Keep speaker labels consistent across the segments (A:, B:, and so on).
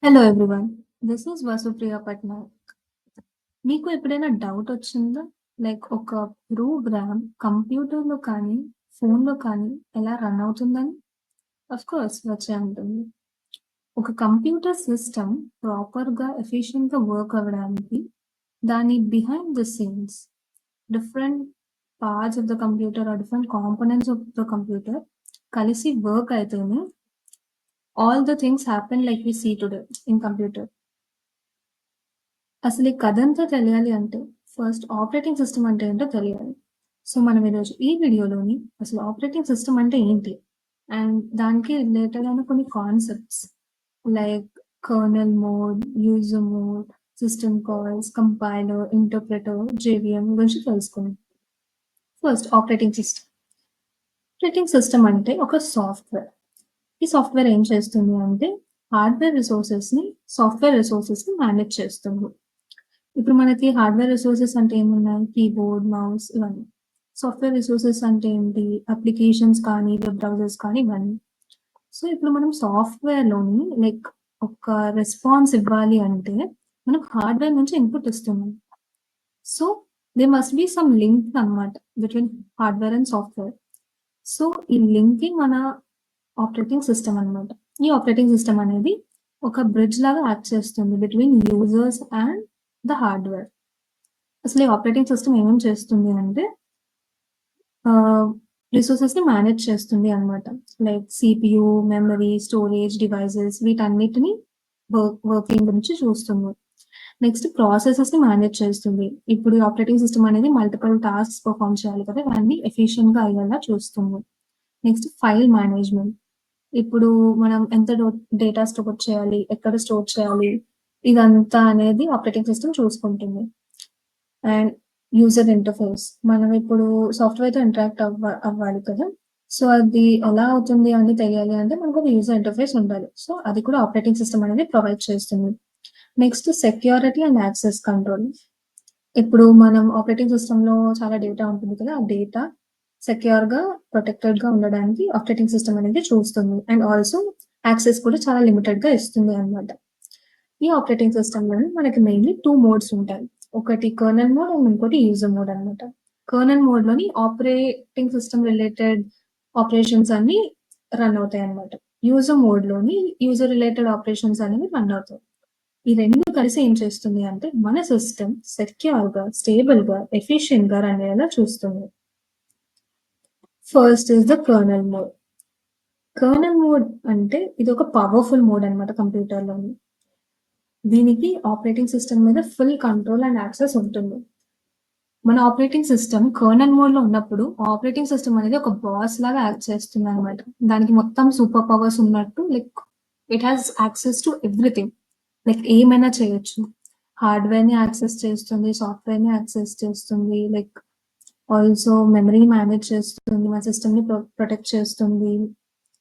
A: Hello everyone. This is Vasupriya Patnaik. మీకు ఎప్పుడైనా doubt వచ్చిందా? లైక్ ఒక ప్రోగ్రామ్ కంప్యూటర్‌లో కానీ, ఫోన్‌లో కానీ ఎలా రన్ అవుతుందని? ఆఫ్‌కోర్స్ వచ్చే ఉంటుంది. ఒక కంప్యూటర్ సిస్టమ్ ప్రాపర్‌గా, ఎఫిషియెంట్‌గా వర్క్ అవ్వడానికి దాని behind the scenes different parts of the computer or different components of the computer కలిసి వర్క్ అయితేనే all the things happen like we see today in computer. అసలు ఈ కథంతా తెలియాలి అంటే ఫస్ట్ ఆపరేటింగ్ సిస్టమ్ అంటే ఏంటో తెలియాలి. సో మనం ఈరోజు ఈ వీడియోలోని అసలు ఆపరేటింగ్ సిస్టమ్ అంటే ఏంటి? అండ్ దానికి రిలేటెడ్ అయిన కొన్ని concepts like colonel mode, user mode, system calls, compiler, interpreter, JVM గురించి తెలుసుకుందాం. First operating system. Operating system అంటే ఒక సాఫ్ట్‌వేర్. ఈ సాఫ్ట్‌వేర్ ఏం చేస్తుంది అంటే హార్డ్‌వేర్ రిసోర్సెస్‌ని, సాఫ్ట్‌వేర్ రిసోర్సెస్‌ని మేనేజ్ చేస్తుంది. ఇప్పుడు మనకి హార్డ్‌వేర్ రిసోర్సెస్ అంటే ఏమున్నాయి? కీబోర్డ్, మౌస్ ఇవన్నీ. సాఫ్ట్‌వేర్ రిసోర్సెస్ అంటే ఏంటి? అప్లికేషన్స్ కానీ, వెబ్ బ్రౌజర్స్ కానీ ఇవన్నీ. సో, ఇప్పుడు మనం సాఫ్ట్‌వేర్‌లోని లైక్ ఒక రెస్పాన్స్ ఇవ్వాలి అంటే, మనం హార్డ్‌వేర్ నుంచి ఇన్‌పుట్ ఇస్తున్నాం. So, they must be some link అన్నమాట between hardware and software. So, ఈ లింకే మన ఆపరేటింగ్ సిస్టమ్ అన్నమాట. ఈ ఆపరేటింగ్ సిస్టమ్ అనేది ఒక బ్రిడ్జ్ లాగా యాక్ట్ చేస్తుంది between users and the hardware. అసలు ఈ ఆపరేటింగ్ సిస్టమ్ ఏమేం చేస్తుంది అంటే రిసోర్సెస్‌ని మేనేజ్ చేస్తుంది అన్నమాట. Like CPU, memory, storage, devices వీటన్నిటిని వర్కింగ్ గురించి చూస్తుంది. నెక్స్ట్ ప్రాసెసెస్‌ని మేనేజ్ చేస్తుంది. ఇప్పుడు ఈ ఆపరేటింగ్ సిస్టమ్ అనేది మల్టిపుల్ టాస్క్స్ పెర్ఫార్మ్ చేయాలి కదా! ఇవన్నీ ఎఫిషియెంట్‌గా అయ్యేలా చూస్తుంది. Next file management. ఇప్పుడు మనం ఎంత డేటా స్టోర్ చేయాలి, ఎక్కడ స్టోర్ చేయాలి, ఇదంతా అనేది ఆపరేటింగ్ సిస్టమ్ చూసుకుంటుంది. And user interface. మనం ఇప్పుడు సాఫ్ట్‌వేర్‌తో ఇంటరాక్ట్ అవ్వాలి కదా! సో, అది ఎలా అవుతుంది అని తెలియాలి అంటే మనకు ఒక యూజర్ ఇంటర్ఫేస్ ఉండాలి. సో, అది కూడా ఆపరేటింగ్ సిస్టమ్ అనేది ప్రొవైడ్ చేస్తుంది. Next security and access control. ఇప్పుడు మనం ఆపరేటింగ్ సిస్టమ్‌లో చాలా డేటా ఉంటుంది కదా! ఆ డేటా సెక్యూర్‌గా, ప్రొటెక్టెడ్‌గా ఉండడానికి ఆపరేటింగ్ సిస్టమ్ అనేది చూస్తుంది. అండ్ ఆల్సో యాక్సెస్ కూడా చాలా లిమిటెడ్‌గా ఇస్తుంది అన్నమాట. ఈ ఆపరేటింగ్ సిస్టమ్‌లోని మనకి మెయిన్‌లీ 2 మోడ్స్ ఉంటాయి. ఒకటి కర్నల్ మోడ్ అండ్ ఇంకోటి యూజర్ మోడ్ అన్నమాట. కర్నల్ మోడ్‌లోని ఆపరేటింగ్ సిస్టమ్ రిలేటెడ్ ఆపరేషన్స్ అన్నీ రన్ అవుతాయన్నమాట. యూజర్ మోడ్‌లోని యూజర్ రిలేటెడ్ ఆపరేషన్స్ అనేవి రన్ అవుతాయి. ఈ 2 కలిసి ఏం చేస్తుంది అంటే మన సిస్టమ్ సెక్యూర్‌గా, స్టేబుల్‌గా, ఎఫిషియెంట్‌గా రన్ అయ్యేలా చూస్తుంది. First is the colonel mode. Colonel mode అంటే ఇదొక పవర్‌ఫుల్ మోడ్ అన్నమాట కంప్యూటర్‌లోని. దీనికి ఆపరేటింగ్ సిస్టమ్ మీద ఫుల్ కంట్రోల్ అండ్ యాక్సెస్ ఉంటుంది. మన ఆపరేటింగ్ సిస్టమ్ కర్నల్ మోడ్‌లో ఉన్నప్పుడు ఆపరేటింగ్ సిస్టమ్ అనేది ఒక బాస్ లాగా యాక్ట్ చేస్తుందన్నమాట. దానికి మొత్తం సూపర్ పవర్స్ ఉన్నట్టు like it has access to everything. Like ఏమైనా చేయొచ్చు. హార్డ్‌వేర్‌ని యాక్సెస్ చేస్తుంది, సాఫ్ట్‌వేర్‌ని యాక్సెస్ చేస్తుంది. లైక్ ఆల్సో మెమరీని మేనేజ్ చేస్తుంది, మన సిస్టమ్‌ని ప్రొటెక్ట్ చేస్తుంది,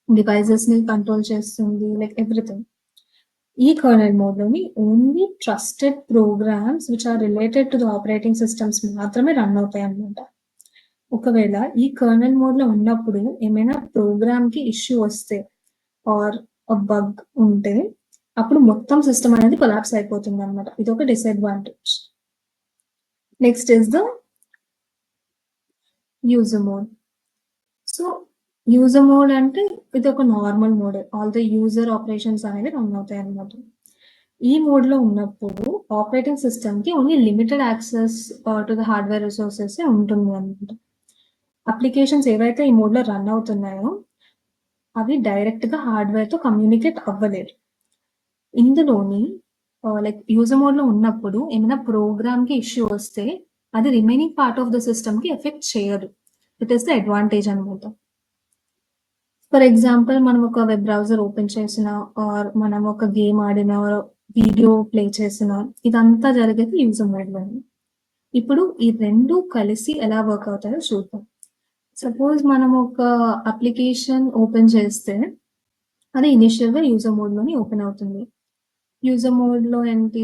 A: డివైసెస్‌ని కంట్రోల్ చేస్తుంది. Like everything. ఈ కర్నల్ మోడ్‌లోని only trusted programs which are related to the operating systems మాత్రమే రన్ అవుతాయన్నమాట. ఒకవేళ ఈ కర్నల్ మోడ్‌లో ఉన్నప్పుడు ఏమైనా ప్రోగ్రామ్‌కి ఇష్యూ వస్తే ఆర్ బగ్ ఉంటే అప్పుడు మొత్తం సిస్టమ్ అనేది కొలాప్స్ అయిపోతుందన్నమాట. ఇదొక disadvantage. Next is the user mode. So, user mode అంటే ఇదొక నార్మల్ మోడే. ఆల్ ద యూజర్ ఆపరేషన్స్ అనేవి రన్ అవుతాయన్నమాట. ఈ మోడ్‌లో ఉన్నప్పుడు ఆపరేటింగ్ సిస్టమ్‌కి only limited access to the hardware రిసోర్సెసే ఉంటుందన్నమాట. అప్లికేషన్స్ ఏవైతే ఈ మోడ్‌లో రన్ అవుతున్నాయో అవి డైరెక్ట్‌గా హార్డ్‌వేర్‌తో కమ్యూనికేట్ అవ్వలేరు. ఇందులోని లైక్ యూజర్ మోడ్‌లో ఉన్నప్పుడు ఏమైనా ప్రోగ్రామ్‌కి ఇష్యూ వస్తే అది రిమైనింగ్ పార్ట్ ఆఫ్ ద సిస్టమ్‌కి ఎఫెక్ట్ చేయదు. ఇట్ ఈస్ ద అడ్వాంటేజ్ అన్నమాట. ఫర్ ఎగ్జాంపుల్ మనం ఒక వెబ్ బ్రౌజర్ ఓపెన్ చేసినా ఆర్ మనం ఒక గేమ్ ఆడినా, వీడియో ప్లే చేసినా ఇదంతా జరిగేది యూజర్ మోడ్‌లోనే. ఇప్పుడు ఈ 2 కలిసి ఎలా వర్క్ అవుతాయో చూద్దాం. సపోజ్ మనం ఒక అప్లికేషన్ ఓపెన్ చేస్తే అది ఇనిషియల్‌గా యూజర్ మోడ్‌లోని ఓపెన్ అవుతుంది. యూజర్ మోడ్‌లో ఏంటి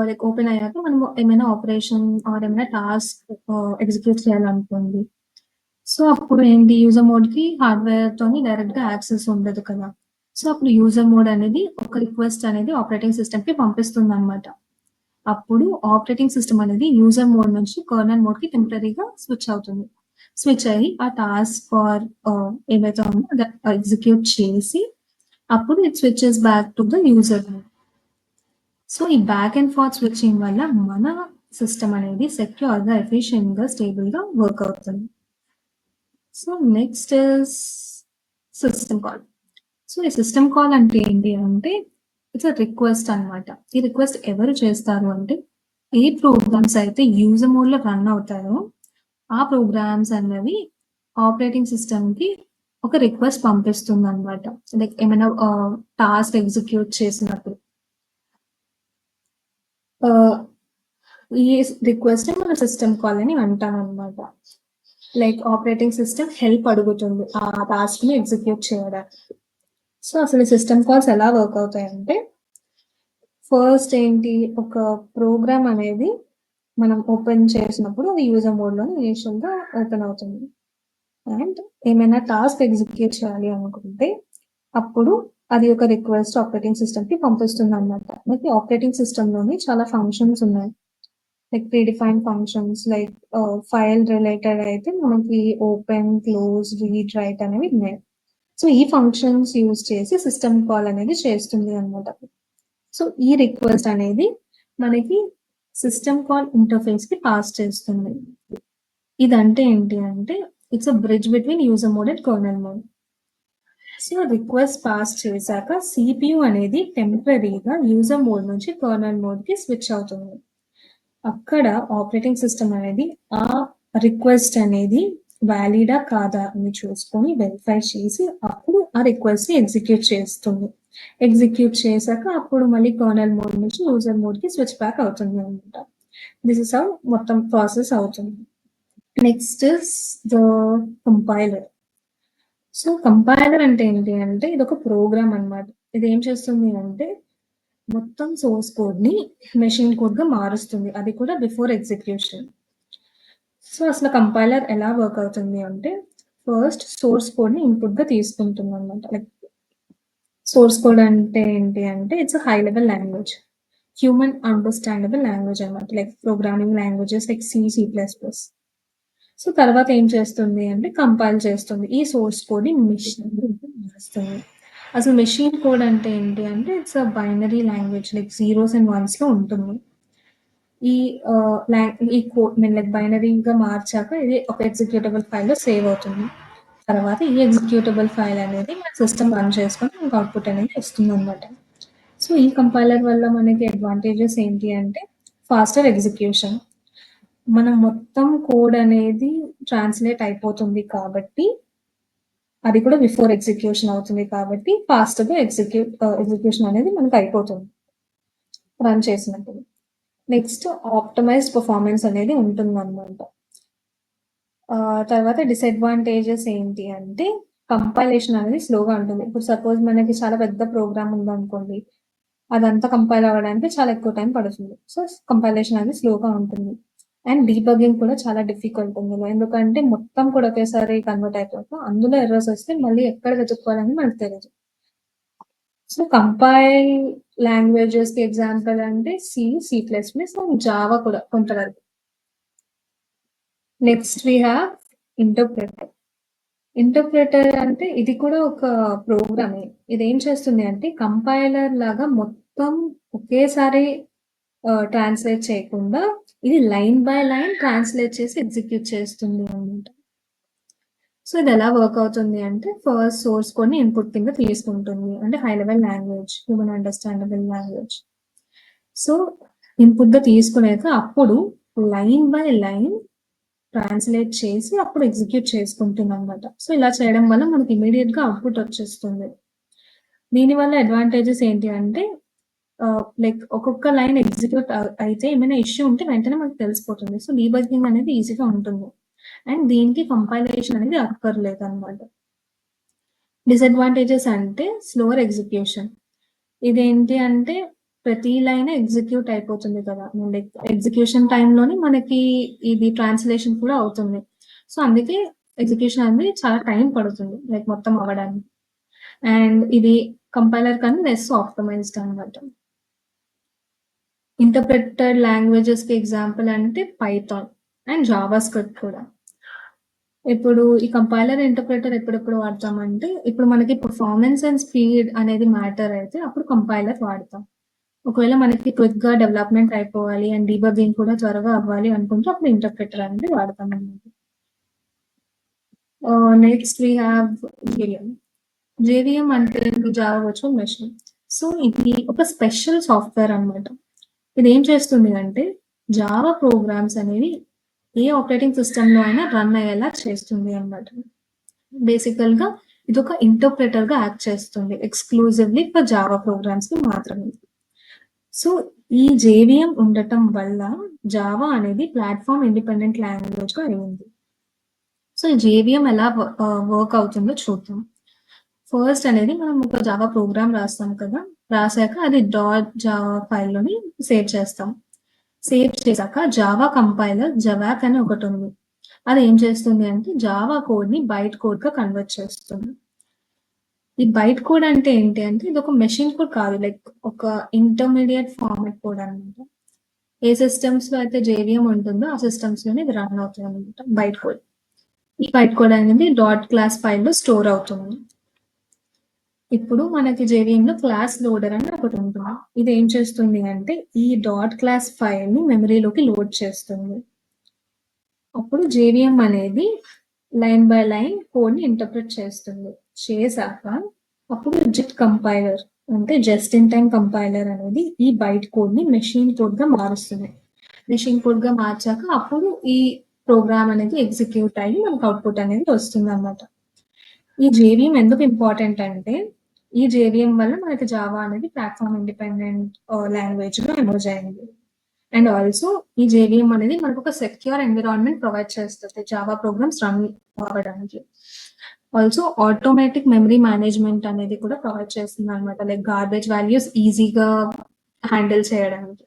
A: లైక్ ఓపెన్ అయ్యాక మనం ఏమైనా ఆపరేషన్ ఆర్ ఏమైనా టాస్క్ ఎగ్జిక్యూట్ చేయాలనుకోండి. సో, అప్పుడు ఏంటి యూజర్ మోడ్‌కి హార్డ్‌వేర్‌తోని డైరెక్ట్‌గా యాక్సెస్ ఉండదు కదా! సో అప్పుడు యూజర్ మోడ్ అనేది ఒక రిక్వెస్ట్ అనేది ఆపరేటింగ్ సిస్టమ్ కి పంపిస్తుంది అనమాట. అప్పుడు ఆపరేటింగ్ సిస్టమ్ అనేది యూజర్ మోడ్ నుంచి కర్నల్ మోడ్ కి టెంపరీగా స్విచ్ అవుతుంది. స్విచ్ అయ్యి ఆ టాస్క్ ఫర్ ఏవైతే ఉందో అది ఎగ్జిక్యూట్ చేసి అప్పుడు it switches back to the user mode. So ఈ బ్యాక్ అండ్ ఫార్త్ స్విచ్చింగ్ వల్ల మన సిస్టమ్ అనేది సెక్యూర్ గా, ఎఫిషియెంట్ గా, స్టేబుల్ గా వర్క్ అవుతుంది. So next is system call. So ఈ సిస్టమ్ కాల్ అంటే ఏంటి అంటే ఇట్స్ రిక్వెస్ట్ అనమాట. ఈ రిక్వెస్ట్ ఎవరు చేస్తారు అంటే ఏ ప్రోగ్రామ్స్ అయితే యూజర్ మోడ్ లో రన్ అవుతాయో ఆ ప్రోగ్రామ్స్ అనేవి ఆపరేటింగ్ సిస్టమ్ కి ఒక రిక్వెస్ట్ పంపిస్తుంది అనమాట. లైక్ ఏమైనా టాస్క్ ఎగ్జిక్యూట్ చేసినప్పుడు ఈ రిక్వెస్ట్ మన సిస్టమ్ కాల్ అని అంటాం అనమాట. లైక్ ఆపరేటింగ్ సిస్టమ్ హెల్ప్ అడుగుతుంది ఆ టాస్క్ ని ఎగ్జిక్యూట్ చేయడానికి. సో అసలు సిస్టమ్ కాల్స్ ఎలా వర్క్ అవుతాయంటే ఫస్ట్ ఏంటి, ఒక ప్రోగ్రామ్ అనేది మనం ఓపెన్ చేసినప్పుడు అది యూజర్ మోడ్ లో ఇనిషియల్ గా ఓపెన్ అవుతుంది. అండ్ ఏమైనా టాస్క్ ఎగ్జిక్యూట్ చేయాలి అనుకుంటే అప్పుడు అది ఒక రిక్వెస్ట్ ఆపరేటింగ్ సిస్టమ్ కి పంపిస్తుంది అనమాట. మనకి ఆపరేటింగ్ సిస్టమ్ లోని చాలా ఫంక్షన్స్ ఉన్నాయి. Like predefined functions like file related అయితే మనకి ఓపెన్, క్లోజ్, రీడ్, రైట్ అనేవి ఉన్నాయి. సో ఈ ఫంక్షన్స్ యూజ్ చేసి సిస్టమ్ కాల్ అనేది చేస్తుంది అనమాట. సో ఈ రిక్వెస్ట్ అనేది మనకి సిస్టమ్ కాల్ ఇంటర్ఫేస్ కి పాస్ చేస్తుంది. ఇదంటే ఏంటి అంటే it's a bridge between user mode and colonel mode. So request pass చేశాక సిపియు అనేది టెంపరీగా యూజర్ మోడ్ నుంచి కర్నల్ మోడ్ కి స్విచ్ అవుతుంది. అక్కడ ఆపరేటింగ్ సిస్టమ్ అనేది ఆ రిక్వెస్ట్ అనేది వ్యాలిడా కాదా అని చూసుకొని వెరిఫై చేసి అప్పుడు ఆ రిక్వెస్ట్ ని ఎగ్జిక్యూట్ చేస్తుంది. ఎగ్జిక్యూట్ చేశాక అప్పుడు మళ్ళీ కర్నల్ మోడ్ నుంచి యూజర్ మోడ్ కి స్విచ్ బ్యాక్ అవుతుంది అనమాట. దిస్ ఇస్ హౌ మొత్తం ప్రాసెస్ అవుతుంది. Next is the compiler. So compiler అంటే ఏంటి అంటే ఇది ఒక ప్రోగ్రామ్ అనమాట. ఇది ఏం చేస్తుంది అంటే మొత్తం సోర్స్ కోడ్ ని మెషిన్ కోడ్ గా మారుస్తుంది, అది కూడా బిఫోర్ ఎగ్జిక్యూషన్. సో అసలు కంపైలర్ ఎలా వర్క్ అవుతుంది అంటే ఫస్ట్ సోర్స్ కోడ్ ని ఇన్పుట్ గా తీసుకుంటుంది అనమాట. లైక్ సోర్స్ కోడ్ అంటే ఏంటి అంటే it's high level language, human understandable language అనమాట. Like programming languages like C++. So తర్వాత ఏం చేస్తుంది అంటే కంపైల్ చేస్తుంది ఈ సోర్స్ కోడ్ ని మెషిన్ మారుస్తుంది. అసలు మెషిన్ కోడ్ అంటే ఏంటి అంటే it's a binary language like zeros and once లో ఉంటుంది. ఈ ఈ కోడ్ లైక్ బైనరీగా మార్చాక ఇది ఒక ఎగ్జిక్యూటబుల్ ఫైల్ లో సేవ్ అవుతుంది. తర్వాత ఈ ఎగ్జిక్యూటబుల్ ఫైల్ అనేది మన సిస్టమ్ రన్ చేసుకొని మనకు అవుట్పుట్ అనేది వస్తుంది అనమాట. సో ఈ కంపైలర్ వల్ల మనకి అడ్వాంటేజెస్ ఏంటి అంటే ఫాస్టర్ ఎగ్జిక్యూషన్. మనం మొత్తం కోడ్ అనేది ట్రాన్స్లేట్ అయిపోతుంది కాబట్టి అది కూడా బిఫోర్ ఎగ్జిక్యూషన్ అవుతుంది కాబట్టి ఫాస్ట్ గా ఎగ్జిక్యూషన్ అనేది మనకు అయిపోతుంది రన్ చేసినప్పుడు. నెక్స్ట్ ఆప్టమైజ్డ్ పర్ఫార్మెన్స్ అనేది ఉంటుంది అనమాట. తర్వాత డిసడ్వాంటేజెస్ ఏంటి అంటే కంపైలేషన్ అనేది స్లోగా ఉంటుంది. ఇప్పుడు సపోజ్ మనకి చాలా పెద్ద ప్రోగ్రామ్ ఉందనుకోండి, అదంతా కంపైల్ అవ్వడానికి చాలా ఎక్కువ టైం పడుతుంది. సో కంపైలేషన్ అనేది స్లోగా ఉంటుంది. అండ్ డీబగ్గింగ్ కూడా చాలా డిఫికల్ట్ ఉంది, ఎందుకంటే మొత్తం కూడా ఒకేసారి కన్వర్ట్ అయిపోతాం, అందులో ఎర్రర్స్ వస్తే మళ్ళీ ఎక్కడ వెతుక్కోవాలని మనకు తెలియదు. సో కంపైల్ లాంగ్వేజెస్ కి ఎగ్జాంపుల్ అంటే C++, అండ్ జావా కూడా కొంతవరకు. Next we have interpreter. Interpreter అంటే ఇది కూడా ఒక ప్రోగ్రామే. ఇది ఏం చేస్తుంది అంటే కంపైలర్ లాగా మొత్తం ఒకేసారి ట్రాన్స్లేట్ చేయకుండా ఇది లైన్ బై లైన్ ట్రాన్స్లేట్ చేసి ఎగ్జిక్యూట్ చేస్తుంది అనమాట. సో ఇది ఎలా వర్క్ అవుతుంది అంటే ఫస్ట్ సోర్స్ కోడ్ ఇన్పుట్ కింద తీసుకుంటుంది, అంటే high level language, human understandable language. So input గా తీసుకునేక అప్పుడు లైన్ బై లైన్ ట్రాన్స్లేట్ చేసి అప్పుడు ఎగ్జిక్యూట్ చేసుకుంటుంది అనమాట. సో ఇలా చేయడం వల్ల మనకి ఇమీడియట్ గా అవుట్పుట్ వచ్చేస్తుంది. దీనివల్ల అడ్వాంటేజెస్ ఏంటి అంటే లైక్ ఒక్కొక్క లైన్ ఎగ్జిక్యూట్ అయితే ఏమైనా ఇష్యూ ఉంటే వెంటనే మనకు తెలిసిపోతుంది. సో డీబగ్గింగ్ అనేది ఈజీగా ఉంటుంది అండ్ దీనికి కంపైలేషన్ అనేది అక్కర్లేదు అనమాట. డిసడ్వాంటేజెస్ అంటే స్లోవర్ ఎగ్జిక్యూషన్. ఇదేంటి అంటే ప్రతి లైన్ ఎగ్జిక్యూట్ అయిపోతుంది కదా, లైక్ ఎగ్జిక్యూషన్ టైంలోనే మనకి ఇది ట్రాన్స్లేషన్ కూడా అవుతుంది. సో అందుకే ఎగ్జిక్యూషన్ అనేది చాలా టైం పడుతుంది లైక్ మొత్తం అవ్వడానికి. అండ్ ఇది కంపైలర్ కన్నా లెస్ ఆప్టిమైజ్డ్ అనమాట. ఇంటర్ప్రెటెడ్ లాంగ్వేజెస్‌కి ఎగ్జాంపుల్ అంటే పైథాన్ అండ్ జావా స్క్రిప్ట్ కూడా. ఇప్పుడు ఈ కంపైలర్, ఇంటర్ప్రెటర్ ఎప్పుడెప్పుడు వాడతామంటే, ఇప్పుడు మనకి పర్ఫార్మెన్స్ అండ్ స్పీడ్ అనేది మ్యాటర్ అయితే అప్పుడు కంపైలర్ వాడతాం. ఒకవేళ మనకి క్విక్‌గా డెవలప్‌మెంట్ అయిపోవాలి అండ్ డీబగ్గింగ్ కూడా త్వరగా అవ్వాలి అనుకుంటే అప్పుడు ఇంటర్ప్రెటర్ అనేది వాడతామన్నమాట. Next we have JVM. JVM అంటే జావా వర్చువల్ మెషిన్. సో ఇది ఒక స్పెషల్ సాఫ్ట్‌వేర్ అన్నమాట. ఇది ఏం చేస్తుంది అంటే జావా ప్రోగ్రామ్స్ అనేవి ఏ ఆపరేటింగ్ సిస్టమ్‌లో అయినా రన్ అయ్యేలా చేస్తుంది అన్నమాట. బేసికల్‌గా ఇదొక ఇంటర్ప్రెటర్‌గా యాక్ట్ చేస్తుంది. ఎక్స్‌క్లూజివ్‌లీ ఫర్ జావా ప్రోగ్రామ్స్‌కి మాత్రమే. సో ఈ జేవిఎం ఉండటం వల్ల జావా అనేది ప్లాట్‌ఫార్మ్ ఇండిపెండెంట్ లాంగ్వేజ్‌గా అయింది. సో ఈ జేవిఎం ఎలా వర్క్ అవుతుందో చూద్దాం. ఫస్ట్ అనేది మనం ఒక జావా ప్రోగ్రామ్ రాస్తాం కదా! రాసాక అది డాట్ జావా ఫైల్‌లోని సేవ్ చేస్తాం. సేవ్ చేశాక జావా కంపైలర్ జవాక్ అని ఒకటుంది. అది ఏం చేస్తుంది అంటే జావా కోడ్‌ని బైట్ కోడ్‌గా కన్వర్ట్ చేస్తుంది. ఈ బైట్ కోడ్ అంటే ఏంటి అంటే ఇదొక మెషిన్ కోడ్ కాదు. లైక్ ఒక ఇంటర్మీడియేట్ ఫార్మాట్ కోడ్ అన్నమాట. ఏ సిస్టమ్స్‌లో అయితే జేవిఎం ఉంటుందో ఆ సిస్టమ్స్‌లోనే ఇది రన్ అవుతుందన్నమాట బైట్ కోడ్. ఈ బైట్ కోడ్ అనేది డాట్ క్లాస్ ఫైల్‌లో స్టోర్ అవుతుంది. ఇప్పుడు మనకి జేవిఎంలో క్లాస్ లోడర్ అని ఒకటి ఉంటుంది. ఇది ఏం చేస్తుంది అంటే ఈ డాట్ క్లాస్ ఫైల్‌ని మెమరీలోకి లోడ్ చేస్తుంది. అప్పుడు జేవిఎం అనేది లైన్ బై లైన్ కోడ్‌ని ఇంటర్ప్రెట్ చేస్తుంది. చేశాక అప్పుడు జిట్ కంపైలర్ అంటే జస్ట్ ఇన్ టైమ్ కంపైలర్ అనేది ఈ బైట్ కోడ్‌ని మెషిన్ కోడ్‌గా మారుస్తుంది. మెషిన్ కోడ్‌గా మార్చాక అప్పుడు ఈ ప్రోగ్రామ్ అనేది ఎగ్జిక్యూట్ అయ్యి మనకు అవుట్‌పుట్ అనేది వస్తుందన్నమాట. ఈ జేవిఎం ఎందుకు ఇంపార్టెంట్ అంటే ఈ జేవిఎం వల్ల మనకి జావా అనేది ప్లాట్‌ఫార్మ్ ఇండిపెండెంట్ లాంగ్వేజ్‌గా ఎమర్జ్ అయింది. అండ్ ఆల్సో ఈ జేవిఎం అనేది మనకు ఒక సెక్యూర్ ఎన్విరాన్మెంట్ ప్రొవైడ్ చేస్తుంది జావా ప్రోగ్రామ్స్ రన్ అవ్వడానికి. ఆల్సో ఆటోమేటిక్ మెమరీ మేనేజ్మెంట్ అనేది కూడా ప్రొవైడ్ చేస్తుంది అనమాట. లైక్ గార్బేజ్ వాల్యూస్ ఈజీగా హ్యాండిల్ చేయడానికి.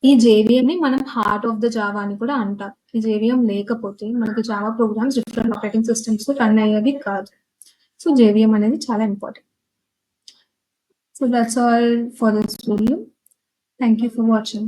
A: ఈ జేవిఎంని మనం హార్ట్ ఆఫ్ ద జావా అని కూడా అంటాం. ఈ జేవిఎం లేకపోతే మనకి Java programmes different operating systems run అయ్యేవి కాదు. సో జేవిఎం అనేది చాలా important. So that's all for this video. Thank you for watching.